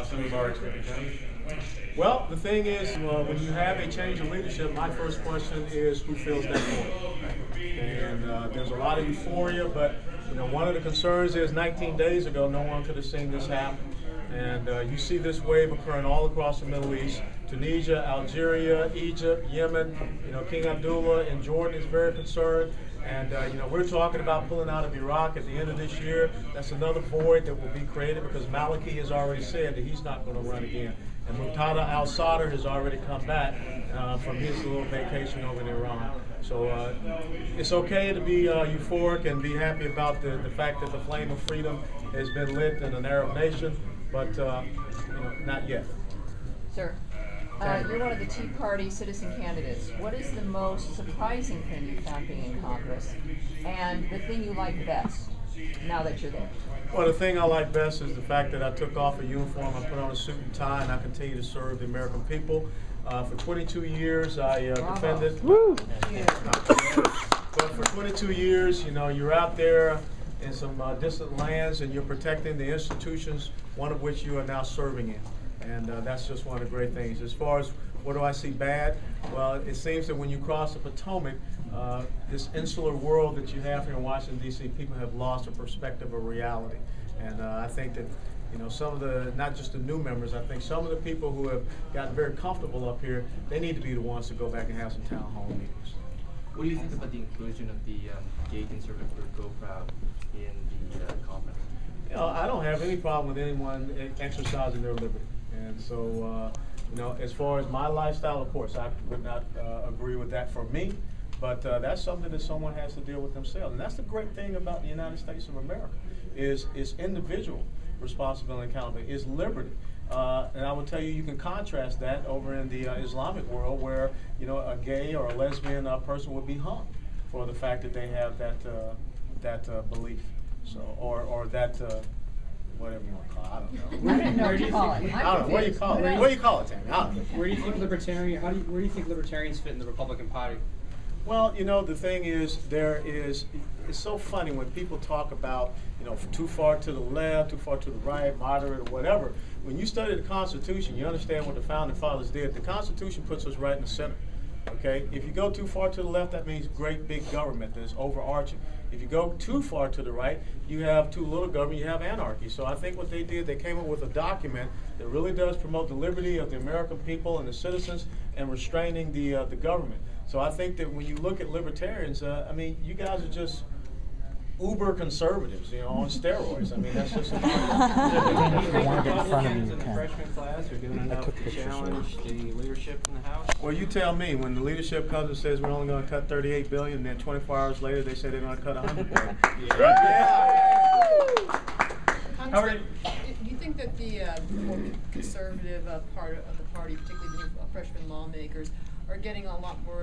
some of our expectations? Well, the thing is, when you have a change in leadership, my first question is who fills that void? And there's a lot of euphoria, but one of the concerns is 19 days ago, no one could have seen this happen. And you see this wave occurring all across the Middle East. Tunisia, Algeria, Egypt, Yemen, King Abdullah in Jordan is very concerned. And we're talking about pulling out of Iraq at the end of this year. That's another void that will be created because Maliki has already said that he's not going to run again. And Muqtada al-Sadr has already come back from his little vacation over in Iran. So it's okay to be euphoric and be happy about the fact that the flame of freedom has been lit in an Arab nation, but not yet. Sir, you're one of the Tea Party citizen candidates. What is the most surprising thing you found being in Congress, and the thing you like best now that you're there? Well, the thing I like best is the fact that I took off a uniform, I put on a suit and tie, and I continue to serve the American people. For 22 years, I defended. Woo! But for 22 years, you're out there in some distant lands, and you're protecting the institutions, one of which you are now serving in. And that's just one of the great things. As far as what do I see bad? Well, it seems that when you cross the Potomac, this insular world that you have here in Washington, D.C., people have lost a perspective of reality. And I think that some of the, not just the new members, I think some of the people who have gotten very comfortable up here, they need to be the ones to go back and have some town hall meetings. What do you think about the inclusion of the gay conservative group Go Proud in the conference? I don't have any problem with anyone exercising their liberty. And so, as far as my lifestyle, of course, I would not agree with that for me, but that's something that someone has to deal with themselves. And that's the great thing about the United States of America, is individual responsibility and accountability, is liberty. And I will tell you, you can contrast that over in the Islamic world where, a gay or a lesbian person would be hung for the fact that they have that belief. So, or that, whatever you want to call it, I don't know. I don't know what you call it. I don't know. What do you call it? What do you call it, Tammy? I don't know. Where do you think where do you think libertarians fit in the Republican Party? Well, the thing is, it's so funny when people talk about, too far to the left, too far to the right, moderate, or whatever. When you study the Constitution, you understand what the Founding Fathers did. The Constitution puts us right in the center. Okay? If you go too far to the left, that means great big government that's overarching. If you go too far to the right, you have too little government, you have anarchy. So I think what they did, they came up with a document that really does promote the liberty of the American people and the citizens and restraining the government. So I think that when you look at libertarians, you guys are just uber conservatives, on steroids. That's just Do you think Republicans in the freshman class are doing enough to challenge the leadership in the House? Well, you tell me. When the leadership comes and says we're only going to cut $38 billion, and then 24 hours later they say they're going to cut $100 billion. Do you think that the more conservative part of the party, particularly the new freshman lawmakers, are getting a lot more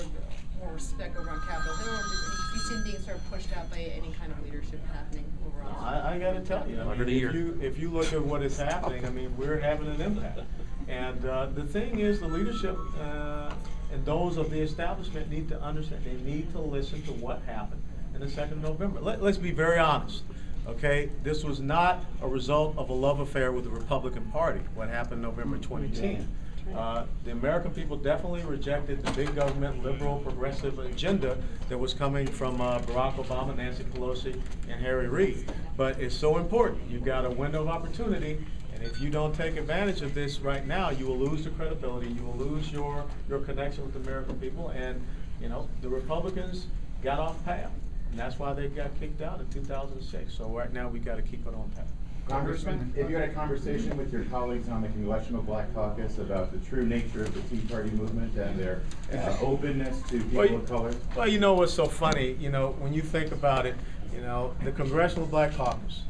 respect over on Capitol Hill? Or do you see being sort of pushed out by any kind of leadership happening over on? I got to tell you, if you look at what is happening, we're having an impact. And the thing is, the leadership and those of the establishment need to understand. They need to listen to what happened in the 2nd of November. Let's be very honest. Okay, this was not a result of a love affair with the Republican Party, what happened November 2010. The American people definitely rejected the big government, liberal, progressive agenda that was coming from Barack Obama, Nancy Pelosi, and Harry Reid. But it's so important. You've got a window of opportunity, and if you don't take advantage of this right now, you will lose the credibility, you will lose your connection with the American people, and the Republicans got off path. And that's why they got kicked out in 2006. So right now we got to keep it on path. Congressman, have you had a conversation with your colleagues on the Congressional Black Caucus about the true nature of the Tea Party movement and their openness to people of color? Well, what's so funny, when you think about it, the Congressional Black Caucus,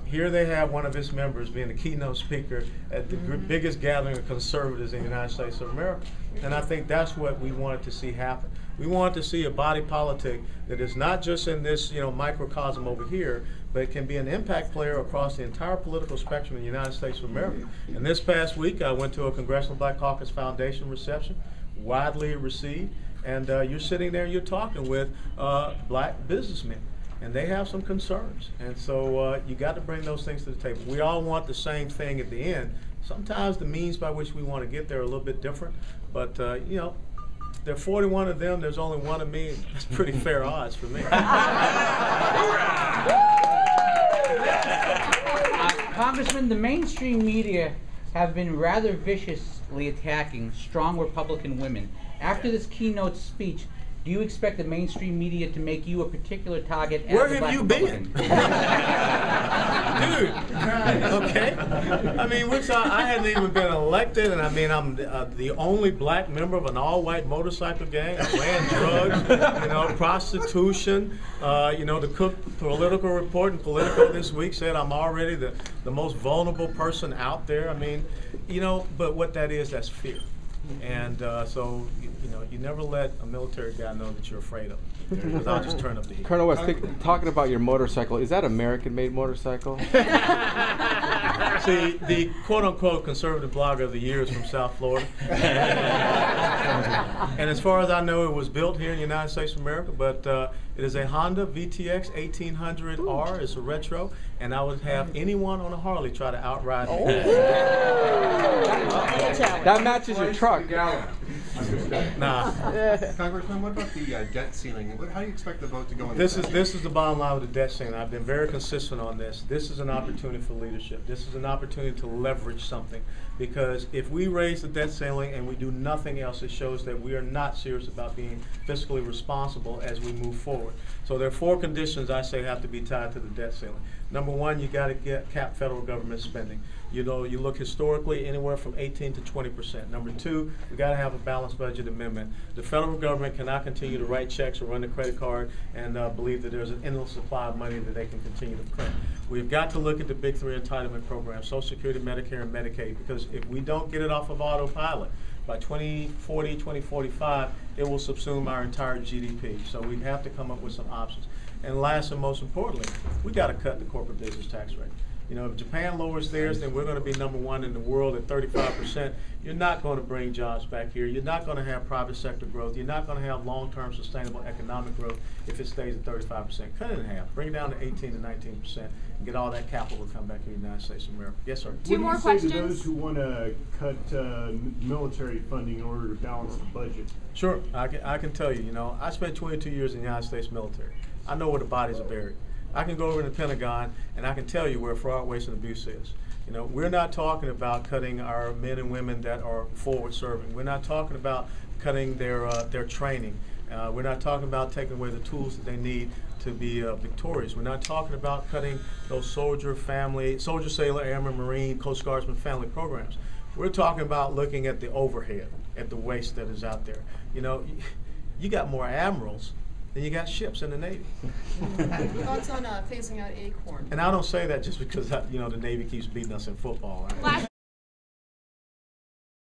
here they have one of its members being the keynote speaker at the biggest gathering of conservatives in the United States of America. And I think that's what we wanted to see happen. We wanted to see a body politic that is not just in this microcosm over here, but it can be an impact player across the entire political spectrum in the United States of America. And this past week, I went to a Congressional Black Caucus Foundation reception, widely received, and you're sitting there, you're talking with black businessmen. and they have some concerns. And so you got to bring those things to the table. We all want the same thing at the end. Sometimes the means by which we want to get there are a little bit different, but you know, there are 41 of them, there's only one of me. That's pretty fair odds for me. Congressman, the mainstream media have been rather viciously attacking strong Republican women. After this keynote speech, do you expect the mainstream media to make you a particular target as Where a have black you Republican? been? Dude, okay. I mean, I hadn't even been elected, and I mean, I'm the only black member of an all-white motorcycle gang. I ran drugs, you know, prostitution. You know, the Cook Political Report and Politico this week said I'm already the most vulnerable person out there. I mean, you know, but what that is, that's fear. And so, you know, you never let a military guy know that you're afraid of him, because I'll just turn up the heat. Colonel West, talking about your motorcycle, is that American-made motorcycle? See, the quote-unquote conservative blogger of the year is from South Florida. And as far as I know, it was built here in the United States of America, but it is a Honda VTX 1800R. It's a retro, and I would have anyone on a Harley try to outride me. That matches your truck. Nah. Congressman, what about the debt ceiling? How do you expect the vote to go on This is the bottom line with the debt ceiling. I've been very consistent on this. This is an opportunity for leadership. This is an opportunity to leverage something, because if we raise the debt ceiling and we do nothing else, it shows that we are not serious about being fiscally responsible as we move forward. So there are 4 conditions I say have to be tied to the debt ceiling. Number 1, you got to cap federal government spending. You know, you look historically anywhere from 18 to 20%. Number 2, we got to have a balanced budget amendment. The federal government cannot continue to write checks or run the credit card and believe that there's an endless supply of money that they can continue to print. We've got to look at the big 3 entitlement programs, Social Security, Medicare, and Medicaid, because if we don't get it off of autopilot, by 2040, 2045, it will subsume our entire GDP. So we have to come up with some options. And last and most importantly, we got to cut the corporate business tax rate. You know, if Japan lowers theirs, then we're going to be #1 in the world at 35%. You're not going to bring jobs back here. You're not going to have private sector growth. You're not going to have long-term sustainable economic growth if it stays at 35%. Cut it in half. Bring it down to 18 to 19%, and get all that capital to come back here to the United States of America. Yes, sir. Two more questions. What do you say to those who want to cut military funding in order to balance the budget? Sure. I can tell you, you know, I spent 22 years in the United States military. I know where the bodies are buried. I can go over to the Pentagon and I can tell you where fraud, waste, and abuse is. You know, we're not talking about cutting our men and women that are forward serving. We're not talking about cutting their training. We're not talking about taking away the tools that they need to be victorious. We're not talking about cutting those soldier, sailor, airman, Marine, Coast Guardsman family programs. We're talking about looking at the overhead, at the waste that is out there. You know, you got more admirals than you got ships in the Navy. Thoughts on phasing out Acorn? And I don't say that just because, you know, the Navy keeps beating us in football. Right?